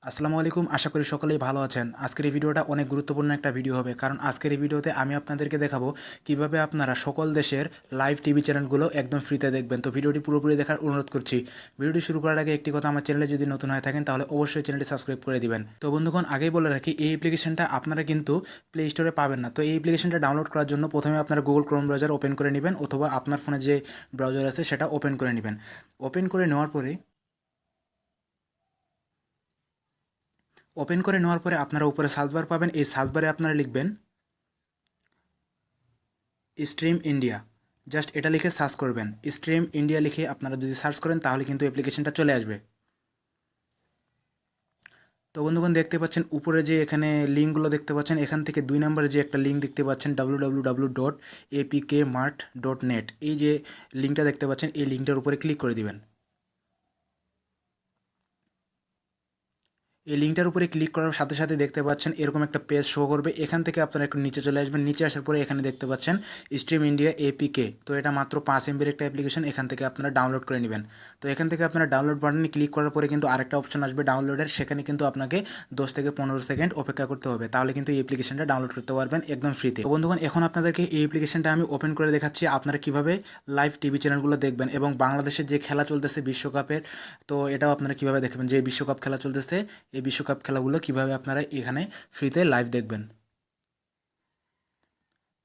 আসসালামু আলাইকুম, আশা করি সকলেই ভালো আছেন। আজকের এই ভিডিওটা অনেক গুরুত্বপূর্ণ একটা ভিডিও হবে, কারণ আজকের এই ভিডিওতে আমি আপনাদেরকে দেখাবো কিভাবে আপনারা সকল দেশের লাইভ টিভি চ্যানেলগুলো একদম ফ্রিতে দেখবেন। তো ভিডিওটি পুরোপুরি দেখার অনুরোধ করছি। ভিডিওটি শুরু করার আগে একটি কথা, আমার চ্যানেলে যদি নতুন হয়ে থাকেন তাহলে অবশ্যই চ্যানেলটি সাবস্ক্রাইব করে দিবেন। তো বন্ধুগণ, আগেই বলে রাখি, এই অ্যাপ্লিকেশনটা আপনারা কিন্তু প্লে স্টোরে পাবেন না। তো এই অ্যাপ্লিকেশনটা ডাউনলোড করার জন্য প্রথমে আপনারা গুগল ক্রোম ব্রাউজার ওপেন করে নেবেন, অথবা আপনার ফোনে যে ব্রাউজার আছে সেটা ওপেন করে নেবেন। ওপেন করে নেওয়ার পরে আপনারা উপরে সার্চ বার পাবেন। এই সার্চ বারে আপনারা লিখবেন স্ট্রিম ইন্ডিয়া। জাস্ট এটা লিখে সার্চ করবেন। স্ট্রিম ইন্ডিয়া লিখে আপনারা যদি সার্চ করেন তাহলে কিন্তু অ্যাপ্লিকেশনটা চলে আসবে। তো বন্ধুগণ, দেখতে পাচ্ছেন উপরে যে এখানে লিঙ্কগুলো দেখতে পাচ্ছেন, এখান থেকে 2 নম্বরে যে একটা লিঙ্ক দেখতে পাচ্ছেন www.apkmart.net, এই যে লিঙ্কটা দেখতে পাচ্ছেন, এই লিঙ্কটার উপরে ক্লিক করে দিবেন। এই লিঙ্কটার উপরে ক্লিক করার সাথে সাথে দেখতে পাচ্ছেন এরকম একটা পেজ শো করবে। এখান থেকে আপনারা একটু নিচে চলে আসবেন। নিচে আসার পরে এখানে দেখতে পাচ্ছেন স্ট্রিম ইন্ডিয়া এপিকে। তো এটা মাত্র 5 এমবির একটা অ্যাপ্লিকেশন, এখান থেকে আপনারা ডাউনলোড করে নেবেন। তো এখান থেকে আপনারা ডাউনলোড বাটনে ক্লিক করার পরে কিন্তু আরেকটা অপশন আসবে ডাউনলোডের, সেখানে কিন্তু আপনাকে 10 থেকে 15 সেকেন্ড অপেক্ষা করতে হবে, তাহলে কিন্তু এই অ্যাপ্লিকেশনটা ডাউনলোড করতে পারবেন একদম ফ্রিতে। তো বন্ধুগণ, এখন আপনাদেরকে এই অ্যাপ্লিকেশনটা আমি ওপেন করে দেখাচ্ছি আপনারা কিভাবে লাইভ টিভি চ্যানেলগুলো দেখবেন, এবং বাংলাদেশের যে খেলা চলতেছে বিশ্বকাপের, তো এটাও আপনারা কিভাবে দেখবেন। যে বিশ্বকাপ খেলা চলতেছে, এই বিশ্বকাপ খেলাগুলো কিভাবে আপনারা এখানে ফ্রিতে লাইভ দেখবেন।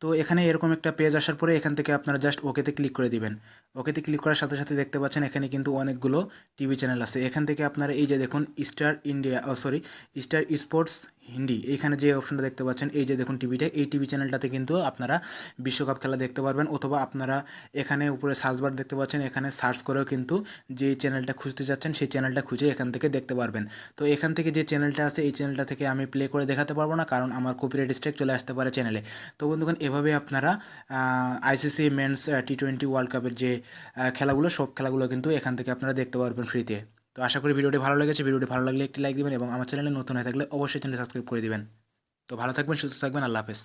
তো এখানে এরকম একটা পেজ আসার পরে এখান থেকে আপনারা জাস্ট ওকেতে ক্লিক করে দিবেন। ওকেতে ক্লিক করার সাথে সাথে দেখতে পাচ্ছেন এখানে কিন্তু অনেকগুলো টিভি চ্যানেল আছে। এখান থেকে আপনারা এই যে দেখুন স্টার স্পোর্টস হিন্দি, এইখানে যে অপশনটা দেখতে পাচ্ছেন, এই যে দেখুন টিভিটা, এই টিভি চ্যানেলটাতে কিন্তু আপনারা বিশ্বকাপ খেলা দেখতে পারবেন। অথবা আপনারা এখানে উপরে সার্চ বার দেখতে পাচ্ছেন, এখানে সার্চ করেও কিন্তু যে চ্যানেলটা খুঁজতে যাচ্ছেন সেই চ্যানেলটা খুঁজে এখান থেকে দেখতে পারবেন। তো এখান থেকে যে চ্যানেলটা আছে, এই চ্যানেলটা থেকে আমি প্লে করে দেখাতে পারবো না, কারণ আমার কপিরাইট স্ট্রাইক চলে আসতে পারে চ্যানেলে। তো বন্ধুগণ, এভাবে আপনারা আইসিসি মেন্স টি20 ওয়ার্ল্ড কাপের যে খেলাগুলো, সব খেলাগুলো কিন্তু এখান থেকে আপনারা দেখতে পারবেন ফ্রিতে। তো আশা করি ভিডিওটি ভালো লেগেছে। ভিডিওটি ভালো লাগলে একটি লাইক দিবেন, এবং আমার চ্যানেলে নতুন হয়ে থাকলে অবশ্যই চ্যানেল সাবস্ক্রাইব করে দিবেন। তো ভালো থাকবেন, সুস্থ থাকবেন, আল্লাহ হাফেজ।